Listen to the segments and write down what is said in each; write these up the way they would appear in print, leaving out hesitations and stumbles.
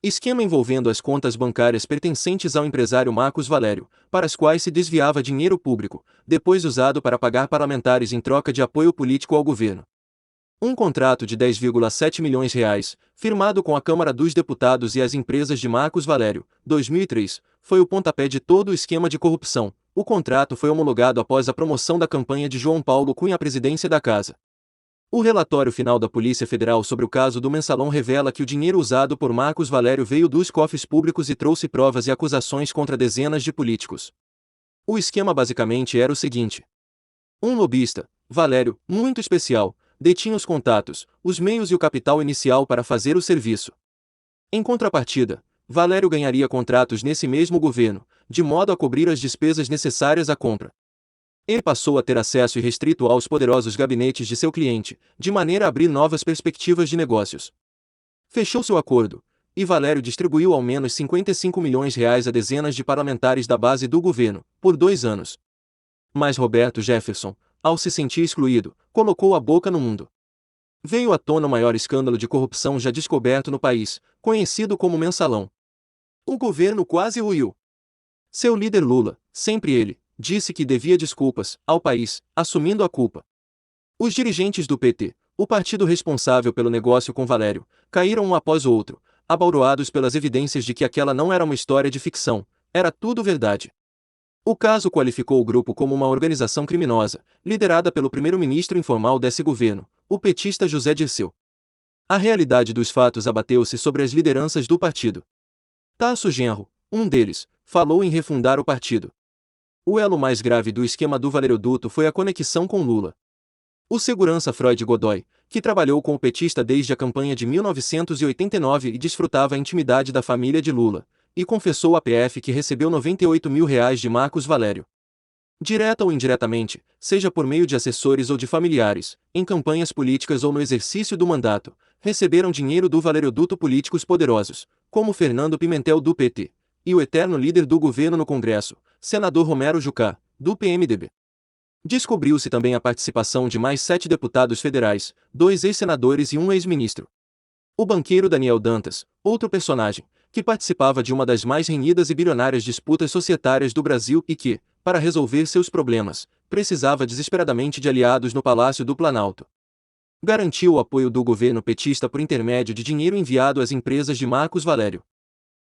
Esquema envolvendo as contas bancárias pertencentes ao empresário Marcos Valério, para as quais se desviava dinheiro público, depois usado para pagar parlamentares em troca de apoio político ao governo. Um contrato de 10,7 milhões de reais, firmado com a Câmara dos Deputados e as empresas de Marcos Valério, 2003, foi o pontapé de todo o esquema de corrupção. O contrato foi homologado após a promoção da campanha de João Paulo Cunha à presidência da Casa. O relatório final da Polícia Federal sobre o caso do Mensalão revela que o dinheiro usado por Marcos Valério veio dos cofres públicos e trouxe provas e acusações contra dezenas de políticos. O esquema basicamente era o seguinte: um lobista, Valério, muito especial, detinha os contatos, os meios e o capital inicial para fazer o serviço. Em contrapartida, Valério ganharia contratos nesse mesmo governo, de modo a cobrir as despesas necessárias à compra. Ele passou a ter acesso irrestrito aos poderosos gabinetes de seu cliente, de maneira a abrir novas perspectivas de negócios. Fechou-se o acordo, e Valério distribuiu ao menos 55 milhões de reais a dezenas de parlamentares da base do governo, por 2 anos. Mas Roberto Jefferson, ao se sentir excluído, colocou a boca no mundo. Veio à tona o maior escândalo de corrupção já descoberto no país, conhecido como Mensalão. O governo quase ruiu. Seu líder Lula, sempre ele, disse que devia desculpas ao país, assumindo a culpa. Os dirigentes do PT, o partido responsável pelo negócio com Valério, caíram um após o outro, abalroados pelas evidências de que aquela não era uma história de ficção, era tudo verdade. O caso qualificou o grupo como uma organização criminosa, liderada pelo primeiro-ministro informal desse governo, o petista José Dirceu. A realidade dos fatos abateu-se sobre as lideranças do partido. Tasso Genro, um deles, falou em refundar o partido. O elo mais grave do esquema do Valeroduto foi a conexão com Lula. O segurança Freud Godoy, que trabalhou com o petista desde a campanha de 1989 e desfrutava a intimidade da família de Lula, e confessou à PF que recebeu 98 mil reais de Marcos Valério. Direta ou indiretamente, seja por meio de assessores ou de familiares, em campanhas políticas ou no exercício do mandato, receberam dinheiro do Valeroduto políticos poderosos, como Fernando Pimentel do PT, e o eterno líder do governo no Congresso, senador Romero Jucá, do PMDB. Descobriu-se também a participação de mais 7 deputados federais, 2 ex-senadores e um ex-ministro. O banqueiro Daniel Dantas, outro personagem, que participava de uma das mais renhidas e bilionárias disputas societárias do Brasil e que, para resolver seus problemas, precisava desesperadamente de aliados no Palácio do Planalto. Garantiu o apoio do governo petista por intermédio de dinheiro enviado às empresas de Marcos Valério.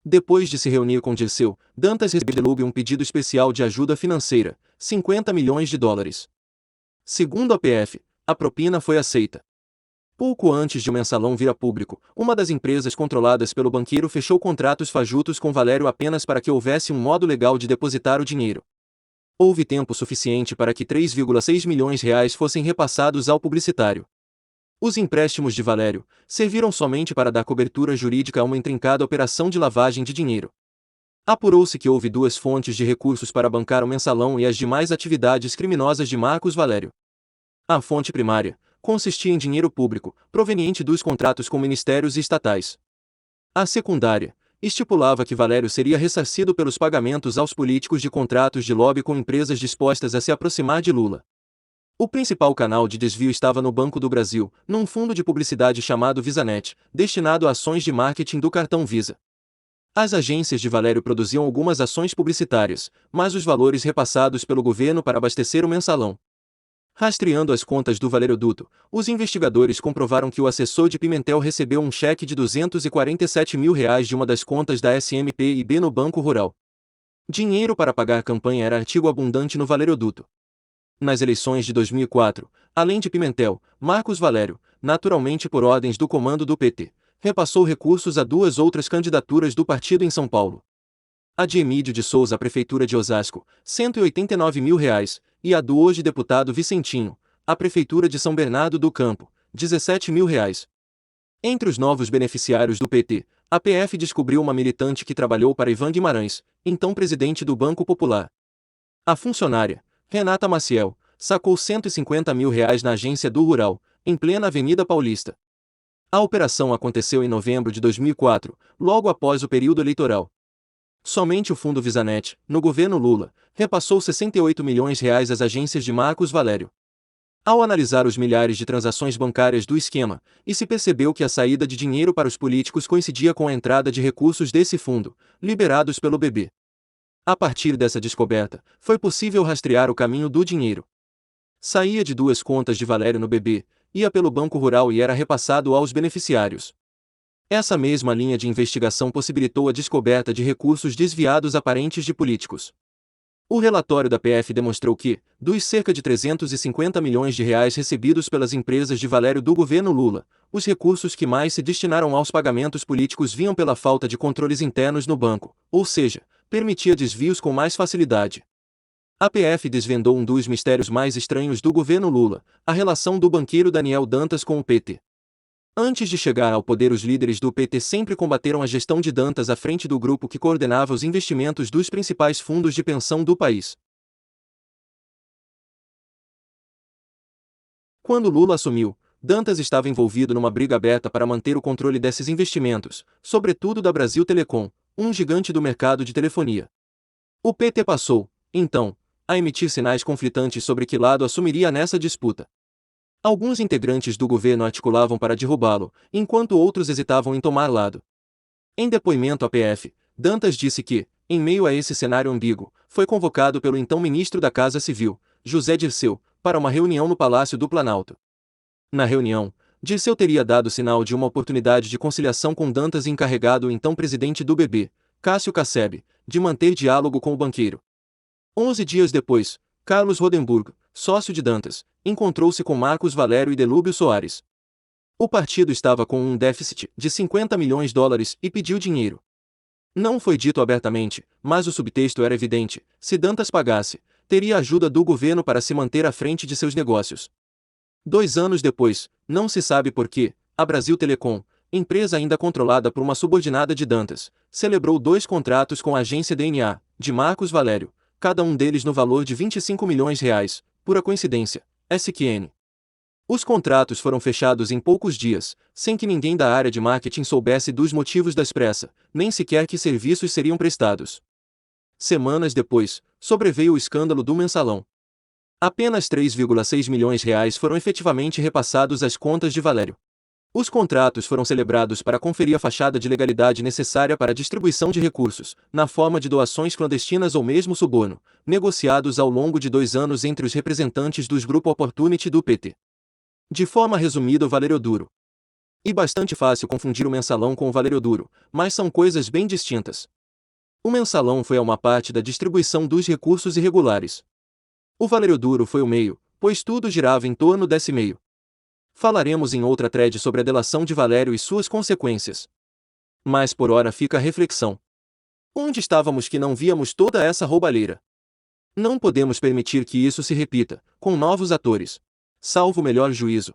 Depois de se reunir com Dirceu, Dantas recebeu de Lula um pedido especial de ajuda financeira, 50 milhões de dólares. Segundo a PF, a propina foi aceita. Pouco antes de o Mensalão vir a público, uma das empresas controladas pelo banqueiro fechou contratos fajutos com Valério apenas para que houvesse um modo legal de depositar o dinheiro. Houve tempo suficiente para que 3,6 milhões de reais fossem repassados ao publicitário. Os empréstimos de Valério serviram somente para dar cobertura jurídica a uma intrincada operação de lavagem de dinheiro. Apurou-se que houve 2 fontes de recursos para bancar o Mensalão e as demais atividades criminosas de Marcos Valério. A fonte primária consistia em dinheiro público, proveniente dos contratos com ministérios e estatais. A secundária estipulava que Valério seria ressarcido pelos pagamentos aos políticos de contratos de lobby com empresas dispostas a se aproximar de Lula. O principal canal de desvio estava no Banco do Brasil, num fundo de publicidade chamado VisaNet, destinado a ações de marketing do cartão Visa. As agências de Valério produziam algumas ações publicitárias, mas os valores repassados pelo governo para abastecer o Mensalão. Rastreando as contas do Valeroduto, os investigadores comprovaram que o assessor de Pimentel recebeu um cheque de 247 mil reais de uma das contas da SMP-IB no Banco Rural. Dinheiro para pagar campanha era artigo abundante no Valeroduto. Nas eleições de 2004, além de Pimentel, Marcos Valério, naturalmente por ordens do comando do PT, repassou recursos a 2 outras candidaturas do partido em São Paulo. A de Emídio de Souza à Prefeitura de Osasco, 189 mil reais, e a do hoje deputado Vicentinho, à Prefeitura de São Bernardo do Campo, 17 mil reais. Entre os novos beneficiários do PT, a PF descobriu uma militante que trabalhou para Ivan Guimarães, então presidente do Banco Popular. A funcionária, Renata Maciel, sacou 150 mil reais na agência do Rural, em plena Avenida Paulista. A operação aconteceu em novembro de 2004, logo após o período eleitoral. Somente o fundo VisaNet, no governo Lula, repassou 68 milhões de reais às agências de Marcos Valério. Ao analisar os milhares de transações bancárias do esquema, e se percebeu que a saída de dinheiro para os políticos coincidia com a entrada de recursos desse fundo, liberados pelo BB. A partir dessa descoberta, foi possível rastrear o caminho do dinheiro. Saía de duas contas de Valério no BB, ia pelo Banco Rural e era repassado aos beneficiários. Essa mesma linha de investigação possibilitou a descoberta de recursos desviados aparentes de políticos. O relatório da PF demonstrou que, dos cerca de 350 milhões de reais recebidos pelas empresas de Valério do governo Lula, os recursos que mais se destinaram aos pagamentos políticos vinham pela falta de controles internos no banco, ou seja, permitia desvios com mais facilidade. A PF desvendou um dos mistérios mais estranhos do governo Lula, a relação do banqueiro Daniel Dantas com o PT. Antes de chegar ao poder, os líderes do PT sempre combateram a gestão de Dantas à frente do grupo que coordenava os investimentos dos principais fundos de pensão do país. Quando Lula assumiu, Dantas estava envolvido numa briga aberta para manter o controle desses investimentos, sobretudo da Brasil Telecom, um gigante do mercado de telefonia. O PT passou, então, a emitir sinais conflitantes sobre que lado assumiria nessa disputa. Alguns integrantes do governo articulavam para derrubá-lo, enquanto outros hesitavam em tomar lado. Em depoimento à PF, Dantas disse que, em meio a esse cenário ambíguo, foi convocado pelo então ministro da Casa Civil, José Dirceu, para uma reunião no Palácio do Planalto. Na reunião, Dirceu teria dado sinal de uma oportunidade de conciliação com Dantas e encarregado o então presidente do BB, Cássio Casseb, de manter diálogo com o banqueiro. 11 dias depois, Carlos Rodenburg, sócio de Dantas, encontrou-se com Marcos Valério e Delúbio Soares. O partido estava com um déficit de 50 milhões de dólares e pediu dinheiro. Não foi dito abertamente, mas o subtexto era evidente: se Dantas pagasse, teria ajuda do governo para se manter à frente de seus negócios. 2 anos depois, não se sabe por que, a Brasil Telecom, empresa ainda controlada por uma subordinada de Dantas, celebrou 2 contratos com a agência DNA, de Marcos Valério, cada um deles no valor de 25 milhões de reais, pura coincidência, SQN. Os contratos foram fechados em poucos dias, sem que ninguém da área de marketing soubesse dos motivos da expressa, nem sequer que serviços seriam prestados. Semanas depois, sobreveio o escândalo do mensalão. Apenas 3,6 milhões de reais foram efetivamente repassados às contas de Valério. Os contratos foram celebrados para conferir a fachada de legalidade necessária para a distribuição de recursos, na forma de doações clandestinas ou mesmo suborno, negociados ao longo de 2 anos entre os representantes dos Grupo Opportunity do PT. De forma resumida, o Valerioduro. E bastante fácil confundir o mensalão com o Valerioduro, mas são coisas bem distintas. O mensalão foi uma parte da distribuição dos recursos irregulares. O Valerioduro foi o meio, pois tudo girava em torno desse meio. Falaremos em outra thread sobre a delação de Valério e suas consequências. Mas por ora fica a reflexão. Onde estávamos que não víamos toda essa roubalheira? Não podemos permitir que isso se repita, com novos atores. Salvo o melhor juízo.